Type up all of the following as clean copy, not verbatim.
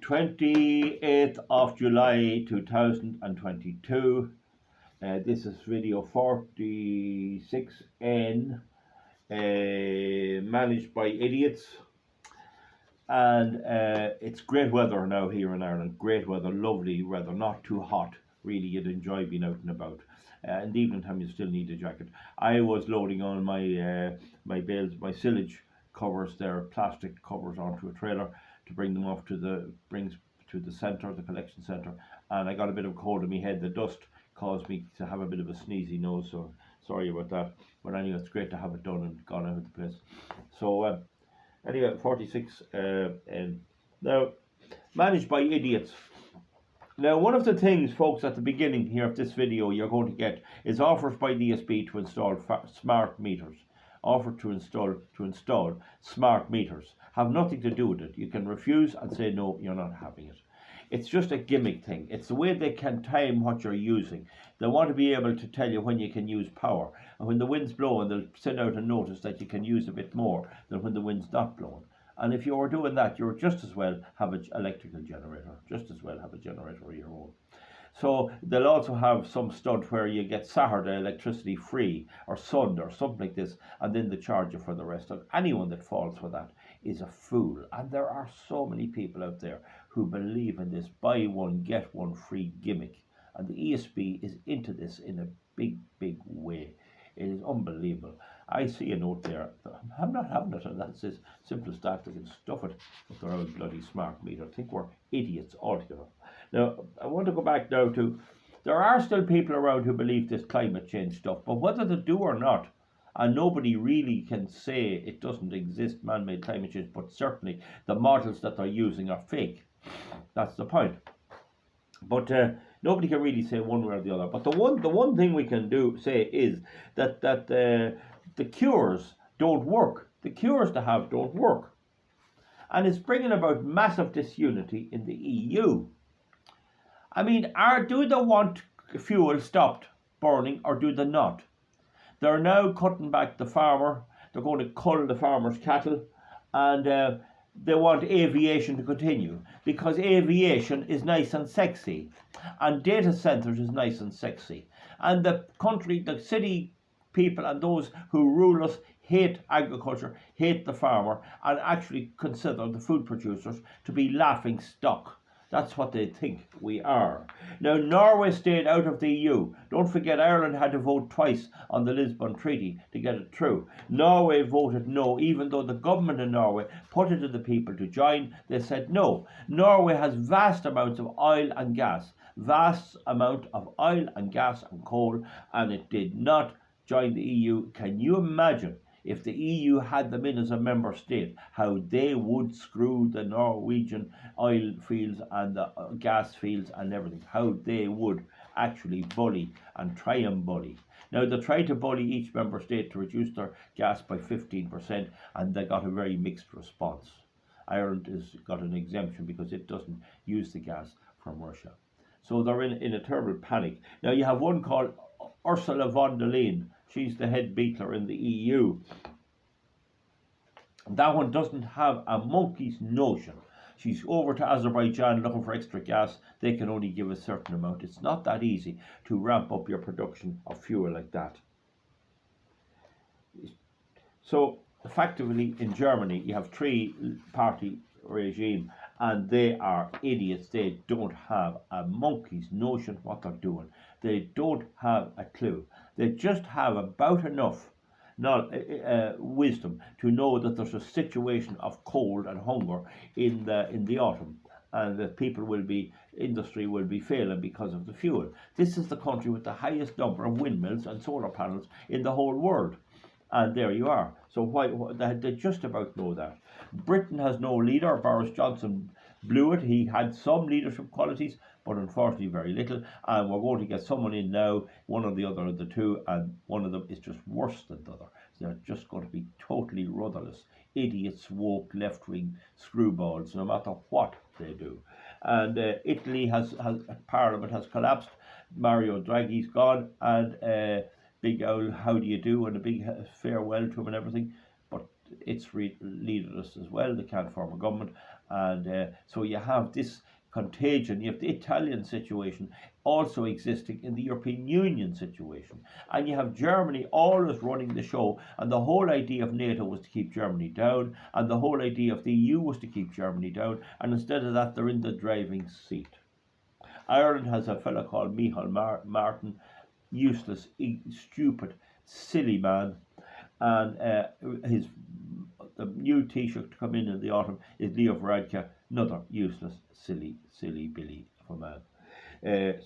28th of July 2022. This is video 46N, managed by idiots. And it's great weather now here in Ireland. Great weather, lovely weather, not too hot. Really, you'd enjoy being out and about. In the evening time, you still need a jacket. I was loading on my my bales, my silage covers there, plastic covers onto a trailer to bring them off to the centre, the collection centre, and I got a bit of cold in my head. The dust caused me to have a bit of a sneezy nose, so sorry about that. But anyway, it's great to have it done and gone out of the place. So anyway, 46 and now managed by idiots. Now, one of the things, folks, at the beginning here of this video you're going to get is offers by DSB to install smart meters. Offer to install smart meters. Have nothing to do with it. You can refuse and say no, you're not having it. It's just a gimmick thing. It's the way they can time what you're using. They want to be able to tell you when you can use power. And when the wind's blowing, they'll send out a notice that you can use a bit more than when the wind's not blowing. And if you were doing that, you're just as well have an electrical generator. Just as well have a generator of your own. So they'll also have some stud where you get Saturday electricity free, or Sunday, or something like this, and then they charge you for the rest. And anyone that falls for that is a fool. And there are so many people out there who believe in this buy one, get one free gimmick. And the ESB is into this in a big, big way. It is unbelievable. I see a note there. I'm not having it, and that's as simple as that. They can stuff it with their own bloody smart meter. I think we're idiots altogether. Now, I want to go back now to, there are still people around who believe this climate change stuff, but whether they do or not, and nobody really can say it doesn't exist, man-made climate change, but certainly the models that they're using are fake. That's the point. But nobody can really say one way or the other. But the one thing we can say is that the cures don't work. The cures they have don't work. And it's bringing about massive disunity in the EU. I mean, do they want fuel stopped burning or do they not? They're now cutting back the farmer. They're going to cull the farmer's cattle, and they want aviation to continue because aviation is nice and sexy, and data centers is nice and sexy. And the country, the city people and those who rule us hate agriculture, hate the farmer, and actually consider the food producers to be laughing stock. That's what they think we are. Now, Norway stayed out of the EU. Don't forget, Ireland had to vote twice on the Lisbon Treaty to get it through. Norway voted no, even though the government in Norway put it to the people to join. They said no. Norway has vast amounts of oil and gas. Vast amount of oil and gas and coal, and it did not join the EU. Can you imagine? If the EU had them in as a member state, how they would screw the Norwegian oil fields and the gas fields and everything, how they would actually bully and try and bully. Now, they tried to bully each member state to reduce their gas by 15%, and they got a very mixed response. Ireland has got an exemption because it doesn't use the gas from Russia. So they're in a terrible panic. Now, you have one called Ursula von der Leyen. She's the head beetler in the EU. That one doesn't have a monkey's notion. She's over to Azerbaijan looking for extra gas. They can only give a certain amount. It's not that easy to ramp up your production of fuel like that. So effectively in Germany you have three-party regime, and they are idiots. They don't have a monkey's notion what they're doing. They don't have a clue. They just have about enough wisdom to know that there's a situation of cold and hunger in the autumn, and that industry will be failing because of the fuel. This is the country with the highest number of windmills and solar panels in the whole world. And there you are. So they just about know that. Britain has no leader. Boris Johnson blew it. He had some leadership qualities, but unfortunately very little. And we're going to get someone in now, one or the other of the two, and one of them is just worse than the other. They're just going to be totally rudderless. Idiots, woke, left-wing screwballs, no matter what they do. And Italy Parliament has collapsed. Mario Draghi's gone, and big old how do you do and a big farewell to him and everything, but it's leaderless as well. They can't form a government, And so you have this contagion. You have the Italian situation also existing in the European Union situation. And you have Germany always running the show. And the whole idea of NATO was to keep Germany down. And the whole idea of the EU was to keep Germany down. And instead of that, they're in the driving seat. Ireland has a fella called Micheál Martin, useless, stupid, silly man. And the new Taoiseach to come in the autumn is Leo Varadkar, another useless, silly Billy of a man.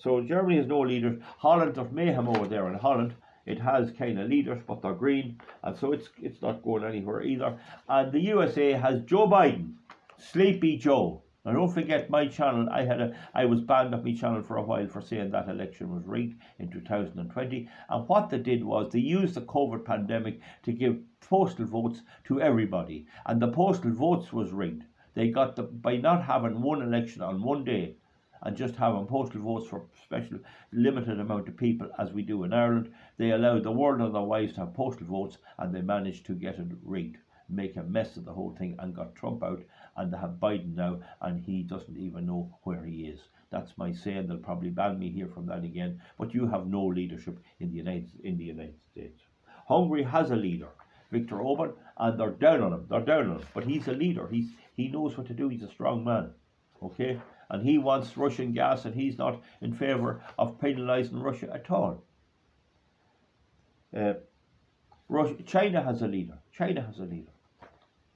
So Germany has no leaders. Holland, there's mayhem over there in Holland. It has kind of leaders, but they're green, and so it's not going anywhere either. And the USA has Joe Biden, Sleepy Joe. Now don't forget my channel. I was banned off my channel for a while for saying that election was rigged in 2020. And what they did was they used the COVID pandemic to give postal votes to everybody. And the postal votes was rigged. They got by not having one election on one day and just having postal votes for special limited amount of people as we do in Ireland, they allowed the world otherwise to have postal votes, and they managed to get it rigged, make a mess of the whole thing, and got Trump out. And they have Biden now, and he doesn't even know where he is. That's my saying. They'll probably ban me here from that again. But you have no leadership in the United States. Hungary has a leader, Viktor Orban, and they're down on him. But he's a leader. He knows what to do. He's a strong man. Okay, and he wants Russian gas, and he's not in favour of penalising Russia at all. China has a leader.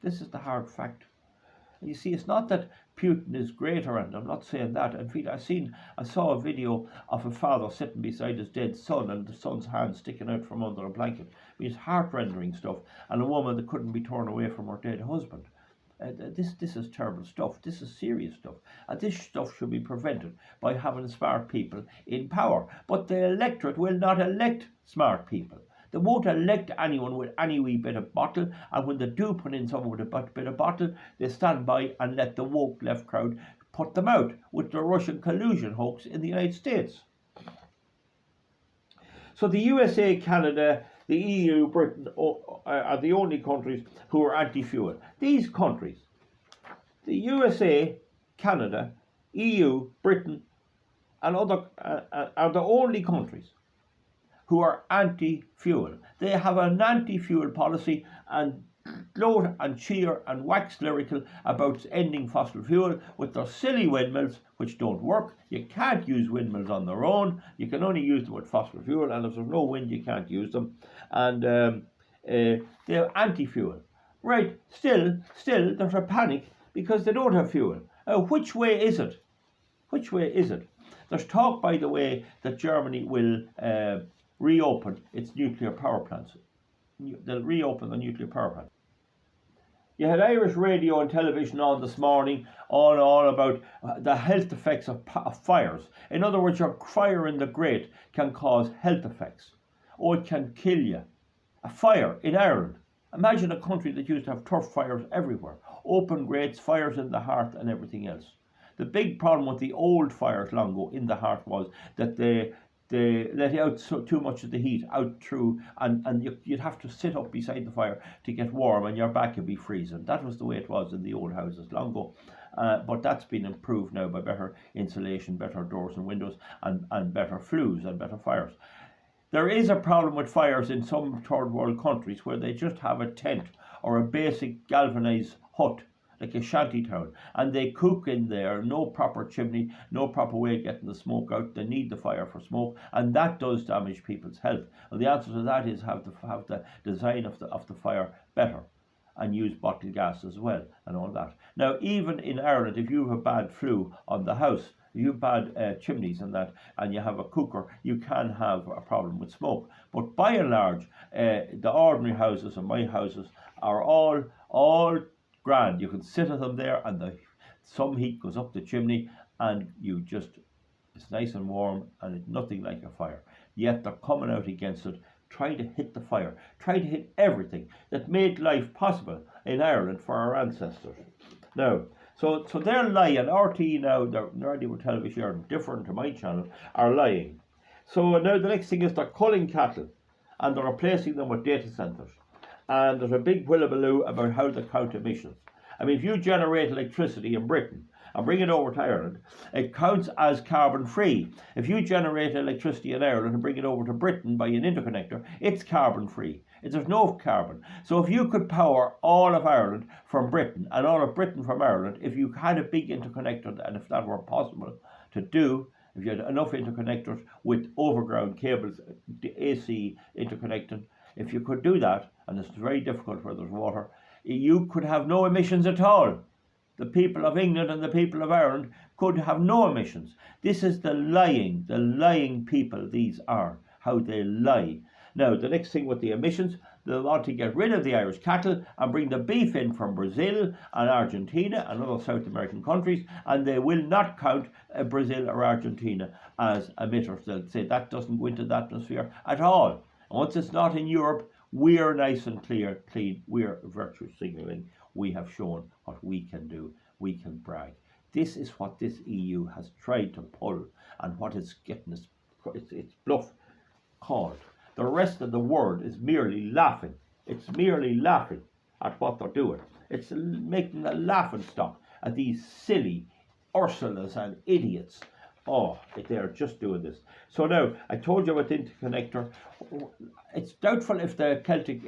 This is the hard fact. You see, it's not that Putin is greater, and I'm not saying that. In fact, I saw a video of a father sitting beside his dead son, and the son's hand sticking out from under a blanket. It's heart-rending stuff, and a woman that couldn't be torn away from her dead husband. This is terrible stuff. This is serious stuff, and this stuff should be prevented by having smart people in power. But the electorate will not elect smart people. They won't elect anyone with any wee bit of bottle, and when they do put in someone with a bit of bottle, they stand by and let the woke left crowd put them out with the Russian collusion hoax in the United States. So the USA, Canada, the EU, Britain are the only countries who are anti-fuel. These countries, the USA, Canada, EU, Britain, and other are the only countries who are anti-fuel. They have an anti-fuel policy and gloat and cheer and wax lyrical about ending fossil fuel with their silly windmills, which don't work. You can't use windmills on their own. You can only use them with fossil fuel, and if there's no wind, you can't use them. And they're anti-fuel. Right, still, there's a panic because they don't have fuel. Which way is it? There's talk, by the way, that Germany will reopen its nuclear power plants. They'll reopen the nuclear power plant. You had Irish radio and television on this morning, all about the health effects of fires. In other words, your fire in the grate can cause health effects, or it can kill you. A fire in Ireland. Imagine a country that used to have turf fires everywhere, open grates, fires in the hearth, and everything else. The big problem with the old fires long ago in the hearth was that they let out too much of the heat out through, and you'd have to sit up beside the fire to get warm, and your back would be freezing. That was the way it was in the old houses long ago. But that's been improved now by better insulation, better doors and windows, and better flues and better fires. There is a problem with fires in some third world countries where they just have a tent or a basic galvanized hut, like a shanty town, and they cook in there, no proper chimney, no proper way of getting the smoke out. They need the fire for smoke, and that does damage people's health. And the answer to that is have the design of the fire better, and use bottled gas as well, and all that. Now, even in Ireland, if you have a bad flue on the house, if you have bad chimneys and that, and you have a cooker, you can have a problem with smoke. But by and large, the ordinary houses and my houses are all grand. You can sit at them there, and some heat goes up the chimney, and it's nice and warm, and it's nothing like a fire. Yet they're coming out against it, trying to hit the fire, trying to hit everything that made life possible in Ireland for our ancestors. Now, so they're lying. RTE now, the radio television, different to my channel, are lying. So now the next thing is they're culling cattle, and they're replacing them with data centres. And there's a big hullabaloo about how they count emissions. I mean, if you generate electricity in Britain and bring it over to Ireland, it counts as carbon free. If you generate electricity in Ireland and bring it over to Britain by an interconnector, it's carbon free. There's no carbon. So if you could power all of Ireland from Britain and all of Britain from Ireland, if you had a big interconnector, and if that were possible to do, if you had enough interconnectors with overground cables, AC interconnecting, if you could do that, and it's very difficult where there's water, you could have no emissions at all. The people of England and the people of Ireland could have no emissions. This is the lying people these are, how they lie. Now, the next thing with the emissions, they want to get rid of the Irish cattle and bring the beef in from Brazil and Argentina and other South American countries, and they will not count Brazil or Argentina as emitters. They'll say that doesn't go into the atmosphere at all. Once it's not in Europe, we're nice and clean. We're virtue signalling. We have shown what we can do. We can brag. This is what this EU has tried to pull, and what it's getting its bluff called. The rest of the world is merely laughing. It's merely laughing at what they're doing. It's making a laughing stock at these silly Ursulas and idiots. Oh, they're just doing this. So now, I told you about the interconnector. It's doubtful if the Celtic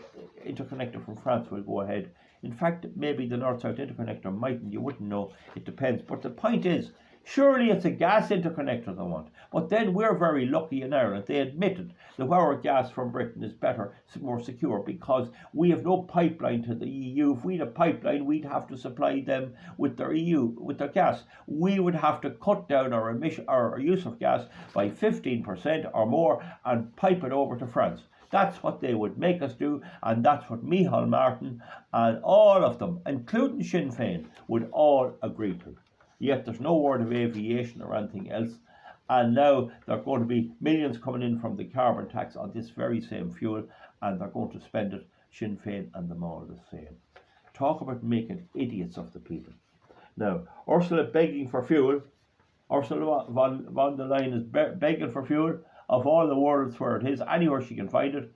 interconnector from France will go ahead. In fact, maybe the North-South interconnector mightn't. You wouldn't know. It depends. But the point is, surely it's a gas interconnector they want. But then we're very lucky in Ireland. They admitted that our gas from Britain is better, more secure, because we have no pipeline to the EU. If we had a pipeline, we'd have to supply them with their with their gas. We would have to cut down our use of gas by 15% or more and pipe it over to France. That's what they would make us do, and that's what Micheál Martin and all of them, including Sinn Féin, would all agree to. Yet there's no word of aviation or anything else. And now there are going to be millions coming in from the carbon tax on this very same fuel, and they're going to spend it, Sinn Féin and them all the same. Talk about making idiots of the people. Now, Ursula begging for fuel. Ursula von der Leyen is begging for fuel of all the worlds where it is, anywhere she can find it.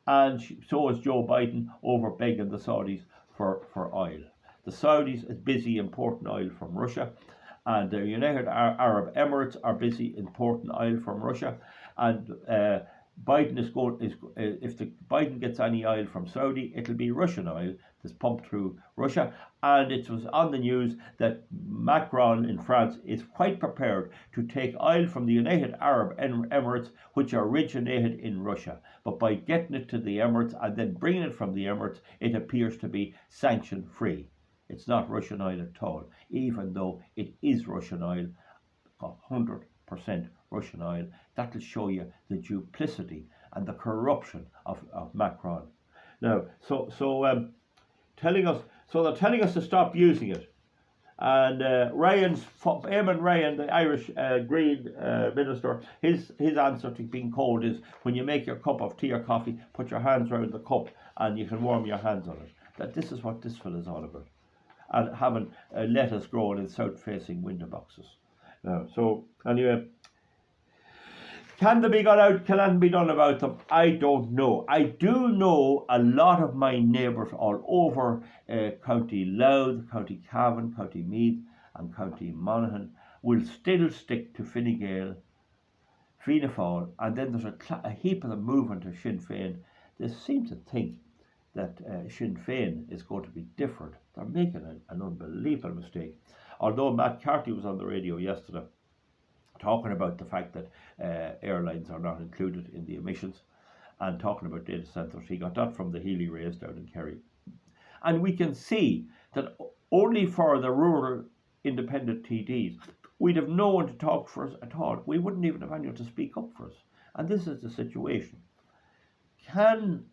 And so is Joe Biden over begging the Saudis for oil. The Saudis is busy importing oil from Russia, and the United Arab Emirates are busy importing oil from Russia. And Biden if the Biden gets any oil from Saudi, it'll be Russian oil that's pumped through Russia. And it was on the news that Macron in France is quite prepared to take oil from the United Arab Emirates, which originated in Russia. But by getting it to the Emirates and then bringing it from the Emirates, it appears to be sanction free. It's not Russian oil at all, even though it is Russian oil, 100% Russian oil. That will show you the duplicity and the corruption of Macron. Now, they're telling us to stop using it. And Eamon Ryan, the Irish Green minister, his answer to being cold is, when you make your cup of tea or coffee, put your hands around the cup and you can warm your hands on it. That this is what this film is all about. And having lettuce growing in south-facing window boxes. So anyway, can they be got out? Can anything be done about them? I don't know. I do know a lot of my neighbours all over County Louth, County Cavan, County Meath and County Monaghan will still stick to Fine Gael, Fianna Fáil, and then there's a heap of them moving to Sinn Féin. They seem to think that Sinn Féin is going to be different. They're making an unbelievable mistake. Although Matt Carthy was on the radio yesterday talking about the fact that airlines are not included in the emissions and talking about data centres. He got that from the Healy Race down in Kerry. And we can see that only for the rural independent TDs, we'd have no one to talk for us at all. We wouldn't even have anyone to speak up for us. And this is the situation. Can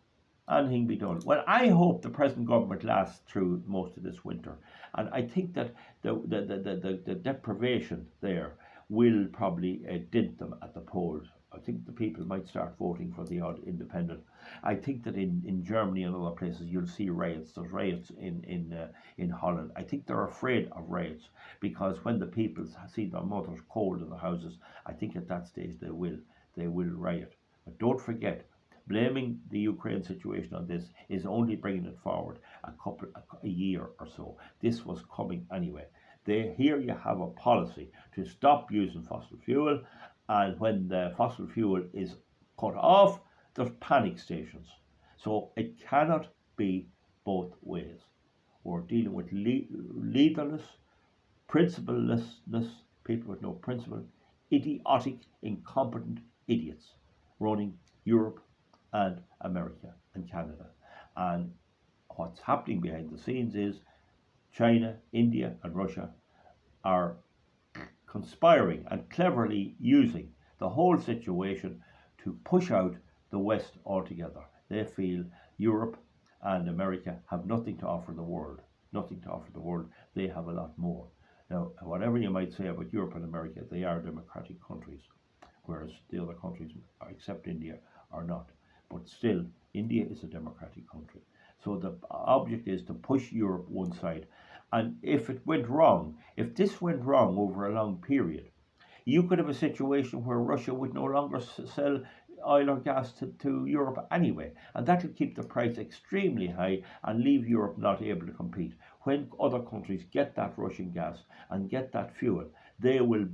anything be done? Well, I hope the present government lasts through most of this winter. And I think that the deprivation there will probably dent them at the polls. I think the people might start voting for the odd independent. I think that in Germany and other places you'll see riots. There's riots in Holland. I think they're afraid of riots because when the people see their mothers cold in the houses, I think at that stage they will riot. But don't forget, Blaming the Ukraine situation on this is only bringing it forward a year or so. This was coming anyway. Here you have a policy to stop using fossil fuel, and when the fossil fuel is cut off, there's panic stations. So it cannot be both ways. We're dealing with leaderless, principlelessness, people with no principle, idiotic, incompetent idiots running Europe and America and Canada. And what's happening behind the scenes is China, India, and Russia are conspiring and cleverly using the whole situation to push out the West altogether. They feel Europe and America have nothing to offer the world. Nothing to offer the world. They have a lot more. Now, whatever you might say about Europe and America, they are democratic countries, whereas the other countries, except India, are not. But still, India is a democratic country. So the object is to push Europe one side. And if this went wrong over a long period, you could have a situation where Russia would no longer sell oil or gas to Europe anyway, and that will keep the price extremely high and leave Europe not able to compete. When other countries get that Russian gas and get that fuel, they will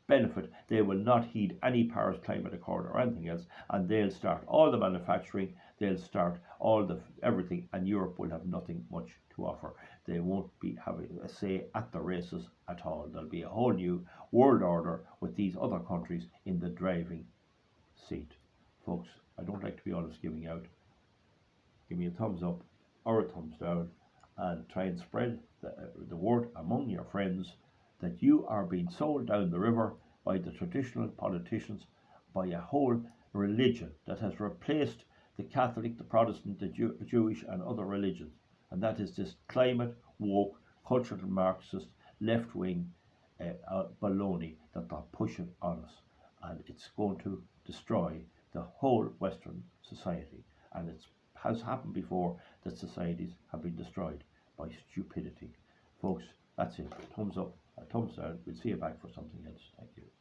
benefit. They will not heed any Paris Climate Accord or anything else, and they'll start all the manufacturing, they'll start all the everything, and Europe will have nothing much to offer. They won't be having a say at the races at all. There'll be a whole new world order with these other countries in the driving seat. Folks, I don't like to be always giving out. Give me a thumbs up or a thumbs down, and try and spread the word among your friends that you are being sold down the river by the traditional politicians, by a whole religion that has replaced the Catholic, the Protestant, the Jewish and other religions. And that is this climate, woke, cultural Marxist, left-wing baloney that they're pushing on us. And it's going to destroy the whole Western society. And it has happened before that societies have been destroyed by stupidity. Folks, that's it. Thumbs up, thumbs down. We'll see you back for something else. Thank you.